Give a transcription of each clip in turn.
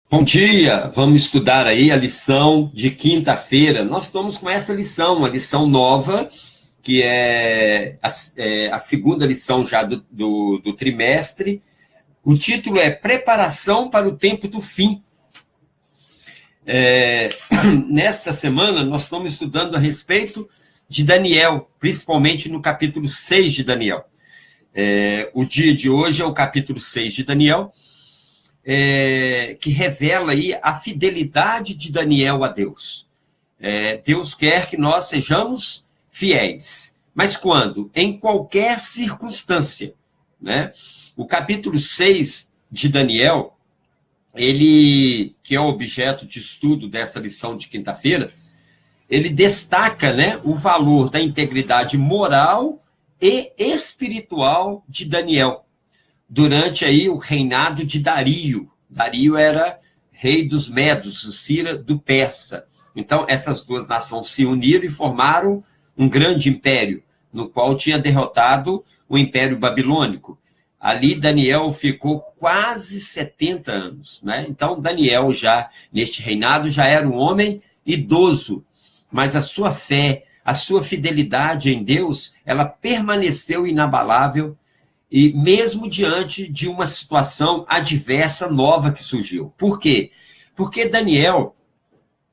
Bom dia, vamos estudar aí a lição de quinta-feira. Nós estamos com essa lição, uma lição nova, que é a segunda lição já do trimestre. O título é Preparação para o Tempo do Fim. Nesta semana, nós estamos estudando a respeito de Daniel, principalmente no capítulo 6 de Daniel. O dia de hoje é o capítulo 6 de Daniel, que revela aí a fidelidade de Daniel a Deus. Deus quer que nós sejamos fiéis. Mas quando? Em qualquer circunstância, né? O capítulo 6 de Daniel, ele, que é o objeto de estudo dessa lição de quinta-feira, ele destaca, né, o valor da integridade moral e espiritual de Daniel durante aí o reinado de Dario. Dario era rei dos Medos, o Cira do Persa. Então, essas duas nações se uniram e formaram um grande império, no qual tinha derrotado o Império Babilônico. Ali, Daniel ficou quase 70 anos, né? Então, Daniel, já neste reinado, já era um homem idoso, mas a sua fé, a sua fidelidade em Deus, ela permaneceu inabalável, e mesmo diante de uma situação adversa nova que surgiu. Por quê? Porque Daniel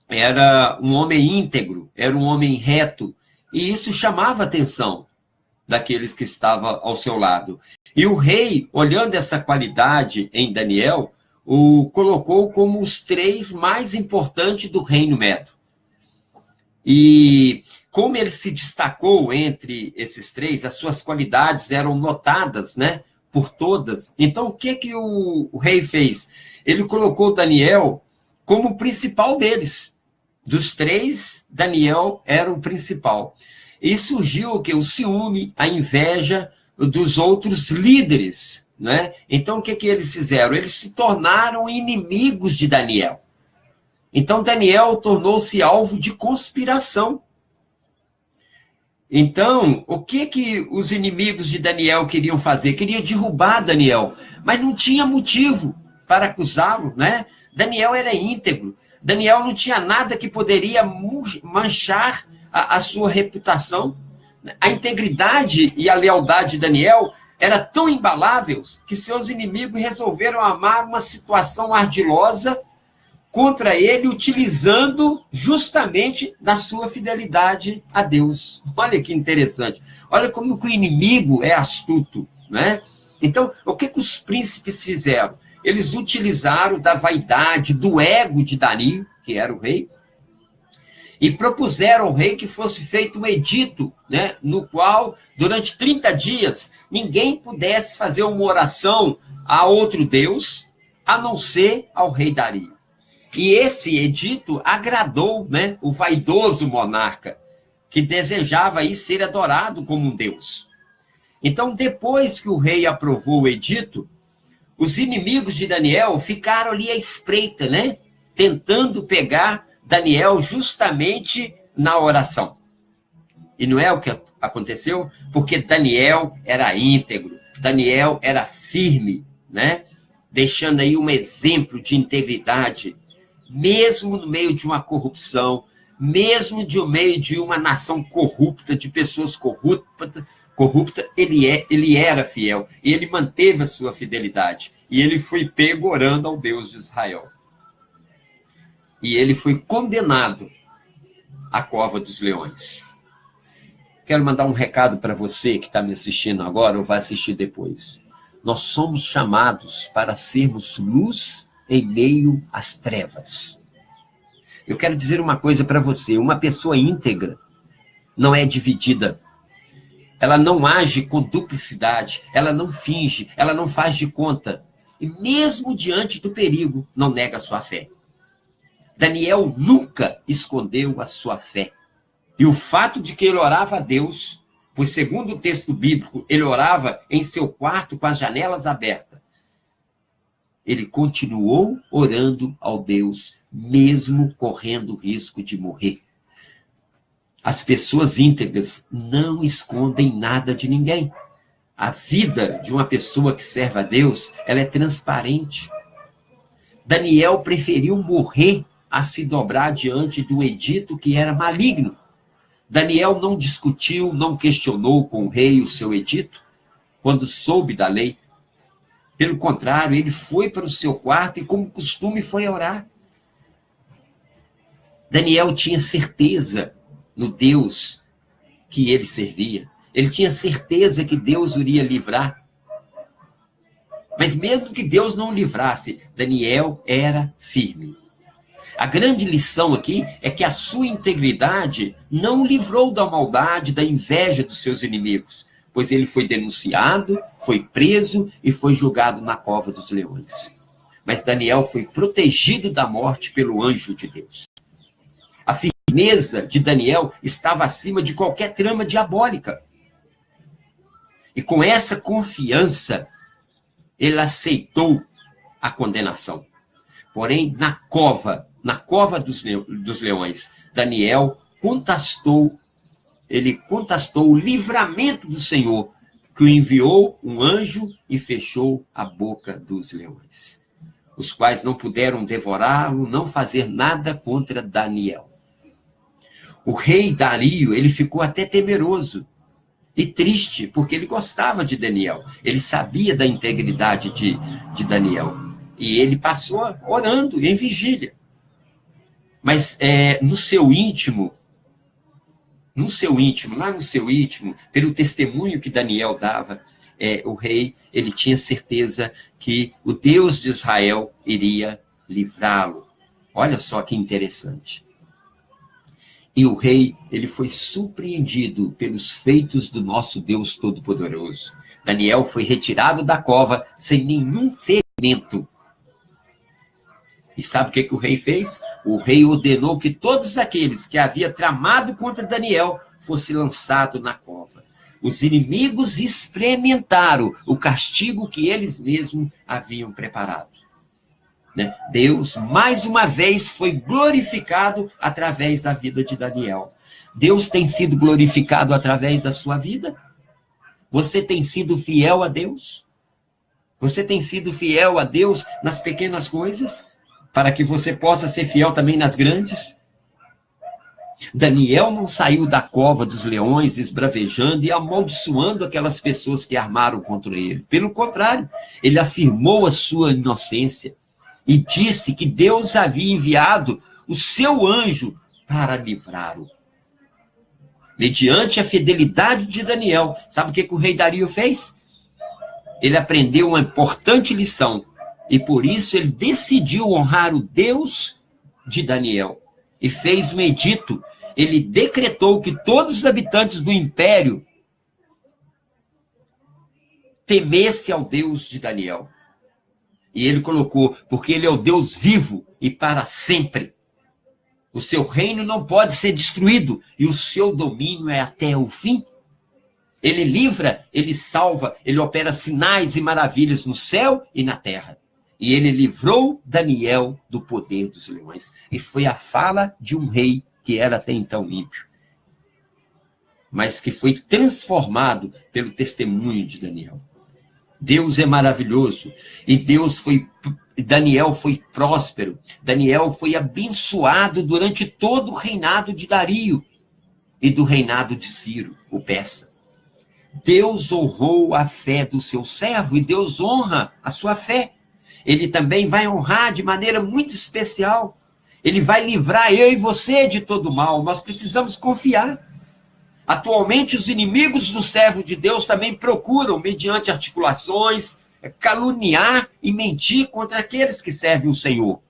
era um homem íntegro, era um homem reto, e isso chamava a atenção daqueles que estavam ao seu lado. E o rei, olhando essa qualidade em Daniel, o colocou como os 3 mais importantes do reino medo. E como ele se destacou entre esses 3, as suas qualidades eram notadas, né, por todas. Então, o que o rei fez? Ele colocou Daniel como o principal deles. Dos 3, Daniel era o principal. E surgiu o quê? O ciúme, a inveja dos outros líderes, né? Então, o que eles fizeram? Eles se tornaram inimigos de Daniel. Então, Daniel tornou-se alvo de conspiração. Então, o que os inimigos de Daniel queriam fazer? Queriam derrubar Daniel, mas não tinha motivo para acusá-lo, né? Daniel era íntegro. Daniel não tinha nada que poderia manchar a sua reputação. A integridade e a lealdade de Daniel era tão imbaláveis que seus inimigos resolveram armar uma situação ardilosa contra ele, utilizando justamente da sua fidelidade a Deus. Olha que interessante. Olha como que o inimigo é astuto, né? Então, o que os príncipes fizeram? Eles utilizaram da vaidade, do ego de Dario, que era o rei, e propuseram ao rei que fosse feito um edito, né, no qual, durante 30 dias, ninguém pudesse fazer uma oração a outro Deus, a não ser ao rei Dario. E esse edito agradou, né, o vaidoso monarca, que desejava aí ser adorado como um deus. Então, depois que o rei aprovou o edito, os inimigos de Daniel ficaram ali à espreita, né, tentando pegar Daniel justamente na oração. E não é o que aconteceu? Porque Daniel era íntegro, Daniel era firme, né, deixando aí um exemplo de integridade, mesmo no meio de uma corrupção, mesmo no meio de uma nação corrupta, de pessoas corruptas, ele era fiel, e ele manteve a sua fidelidade, e ele foi pego orando ao Deus de Israel. E ele foi condenado à cova dos leões. Quero mandar um recado para você que está me assistindo agora, ou vai assistir depois. Nós somos chamados para sermos luz em meio às trevas. Eu quero dizer uma coisa para você: uma pessoa íntegra não é dividida, ela não age com duplicidade, ela não finge, ela não faz de conta, e mesmo diante do perigo, não nega a sua fé. Daniel nunca escondeu a sua fé, e o fato de que ele orava a Deus, pois segundo o texto bíblico, ele orava em seu quarto com as janelas abertas, ele continuou orando ao Deus, mesmo correndo o risco de morrer. As pessoas íntegras não escondem nada de ninguém. A vida de uma pessoa que serve a Deus, ela é transparente. Daniel preferiu morrer a se dobrar diante de um edito que era maligno. Daniel não discutiu, não questionou com o rei o seu edito, quando soube da lei. Pelo contrário, ele foi para o seu quarto e, como costume, foi orar. Daniel tinha certeza no Deus que ele servia. Ele tinha certeza que Deus o iria livrar. Mas mesmo que Deus não o livrasse, Daniel era firme. A grande lição aqui é que a sua integridade não o livrou da maldade, da inveja dos seus inimigos, pois ele foi denunciado, foi preso e foi julgado na cova dos leões. Mas Daniel foi protegido da morte pelo anjo de Deus. A firmeza de Daniel estava acima de qualquer trama diabólica. E com essa confiança, ele aceitou a condenação. Porém, na cova dos leões, Daniel contestou o livramento do Senhor, que o enviou um anjo e fechou a boca dos leões, os quais não puderam devorá-lo, não fazer nada contra Daniel. O rei Dario, ele ficou até temeroso e triste, porque ele gostava de Daniel. Ele sabia da integridade de Daniel. E ele passou orando em vigília. Mas lá no seu íntimo, pelo testemunho que Daniel dava, o rei, ele tinha certeza que o Deus de Israel iria livrá-lo. Olha só que interessante. E o rei, ele foi surpreendido pelos feitos do nosso Deus Todo-Poderoso. Daniel foi retirado da cova sem nenhum ferimento. E sabe o que o rei fez? O rei ordenou que todos aqueles que havia tramado contra Daniel fossem lançados na cova. Os inimigos experimentaram o castigo que eles mesmos haviam preparado. Deus, mais uma vez, foi glorificado através da vida de Daniel. Deus tem sido glorificado através da sua vida? Você tem sido fiel a Deus? Você tem sido fiel a Deus nas pequenas coisas? Para que você possa ser fiel também nas grandes? Daniel não saiu da cova dos leões esbravejando e amaldiçoando aquelas pessoas que armaram contra ele. Pelo contrário, ele afirmou a sua inocência e disse que Deus havia enviado o seu anjo para livrá-lo. Mediante a fidelidade de Daniel, sabe o que o rei Dario fez? Ele aprendeu uma importante lição e por isso ele decidiu honrar o Deus de Daniel e fez um edito. Ele decretou que todos os habitantes do império temessem ao Deus de Daniel. E ele colocou, porque ele é o Deus vivo e para sempre. O seu reino não pode ser destruído e o seu domínio é até o fim. Ele livra, ele salva, ele opera sinais e maravilhas no céu e na terra. E ele livrou Daniel do poder dos leões. Isso foi a fala de um rei que era até então ímpio, mas que foi transformado pelo testemunho de Daniel. Deus é maravilhoso e Daniel foi próspero. Daniel foi abençoado durante todo o reinado de Dario e do reinado de Ciro, o persa. Deus honrou a fé do seu servo e Deus honra a sua fé. Ele também vai honrar de maneira muito especial. Ele vai livrar eu e você de todo mal. Nós precisamos confiar. Atualmente, os inimigos do servo de Deus também procuram, mediante articulações, caluniar e mentir contra aqueles que servem o Senhor.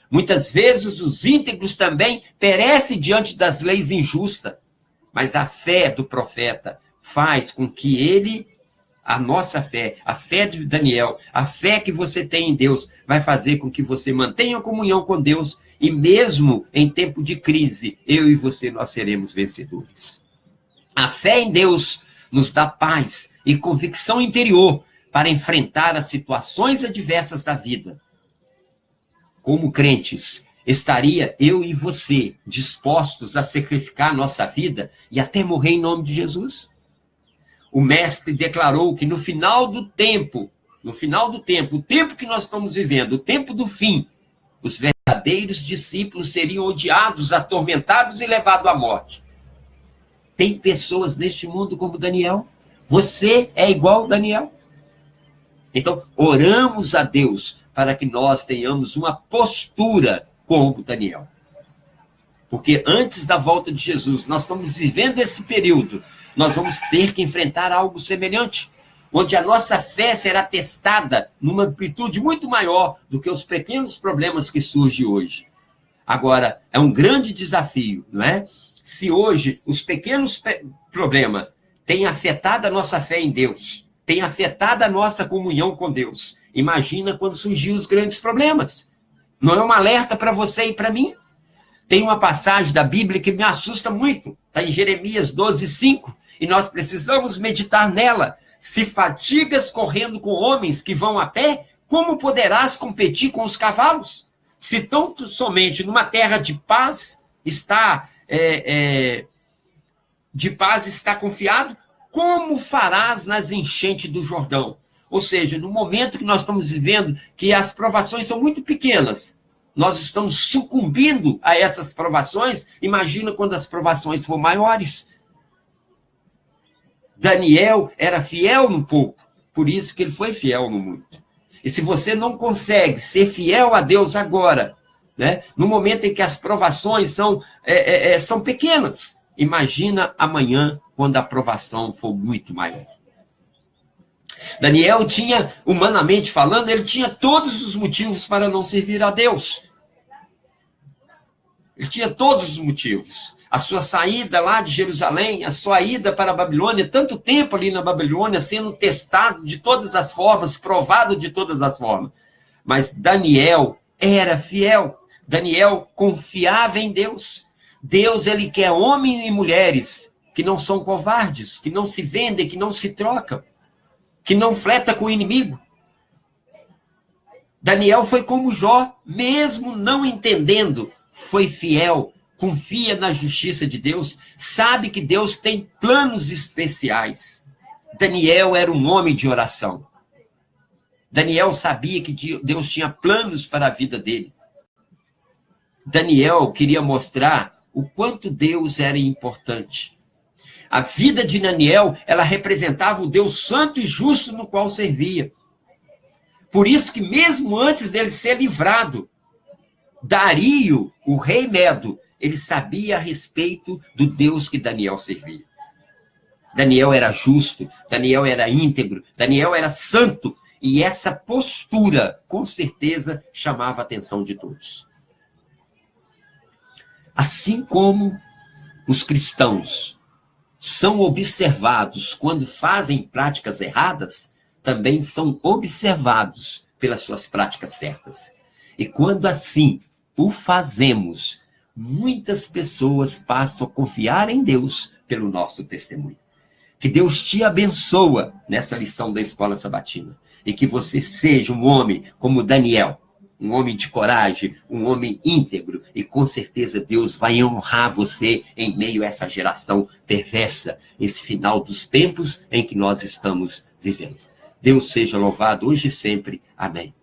Muitas vezes, os íntegros também perecem diante das leis injustas. Mas a fé do profeta faz com que a nossa fé, a fé de Daniel, a fé que você tem em Deus, vai fazer com que você mantenha a comunhão com Deus e mesmo em tempo de crise, eu e você, nós seremos vencedores. A fé em Deus nos dá paz e convicção interior para enfrentar as situações adversas da vida. Como crentes, estaria eu e você dispostos a sacrificar nossa vida e até morrer em nome de Jesus? O mestre declarou que no final do tempo, no final do tempo, o tempo que nós estamos vivendo, o tempo do fim, os verdadeiros discípulos seriam odiados, atormentados e levados à morte. Tem pessoas neste mundo como Daniel. Você é igual Daniel. Então, oramos a Deus para que nós tenhamos uma postura como Daniel. Porque antes da volta de Jesus, nós estamos vivendo esse período, nós vamos ter que enfrentar algo semelhante, onde a nossa fé será testada numa amplitude muito maior do que os pequenos problemas que surgem hoje. Agora, é um grande desafio, não é? Se hoje os pequenos problemas têm afetado a nossa fé em Deus, têm afetado a nossa comunhão com Deus, imagina quando surgir os grandes problemas. Não é um alerta para você e para mim? Tem uma passagem da Bíblia que me assusta muito. Está em Jeremias 12:5. E nós precisamos meditar nela. Se fatigas correndo com homens que vão a pé, como poderás competir com os cavalos? Se tão somente numa terra de paz está confiado, como farás nas enchentes do Jordão? Ou seja, no momento que nós estamos vivendo, que as provações são muito pequenas, nós estamos sucumbindo a essas provações, imagina quando as provações for maiores. Daniel era fiel no pouco, por isso que ele foi fiel no muito. E se você não consegue ser fiel a Deus agora, né, no momento em que as provações são pequenas, imagina amanhã, quando a provação for muito maior. Daniel tinha, humanamente falando, ele tinha todos os motivos para não servir a Deus. Ele tinha todos os motivos. A sua saída lá de Jerusalém, a sua ida para a Babilônia, tanto tempo ali na Babilônia, sendo testado de todas as formas, provado de todas as formas. Mas Daniel era fiel. Daniel confiava em Deus. Deus, ele quer homens e mulheres que não são covardes, que não se vendem, que não se trocam, que não fleta com o inimigo. Daniel foi como Jó, mesmo não entendendo, foi fiel, confia na justiça de Deus, sabe que Deus tem planos especiais. Daniel era um homem de oração. Daniel sabia que Deus tinha planos para a vida dele. Daniel queria mostrar o quanto Deus era importante. A vida de Daniel, ela representava o Deus santo e justo no qual servia. Por isso que mesmo antes dele ser livrado, Dario, o rei Medo, ele sabia a respeito do Deus que Daniel servia. Daniel era justo, Daniel era íntegro, Daniel era santo, e essa postura, com certeza, chamava a atenção de todos. Assim como os cristãos são observados quando fazem práticas erradas, também são observados pelas suas práticas certas. E quando assim o fazemos, muitas pessoas passam a confiar em Deus pelo nosso testemunho. Que Deus te abençoe nessa lição da Escola Sabatina. E que você seja um homem como Daniel, um homem de coragem, um homem íntegro. E com certeza Deus vai honrar você em meio a essa geração perversa, esse final dos tempos em que nós estamos vivendo. Deus seja louvado hoje e sempre. Amém.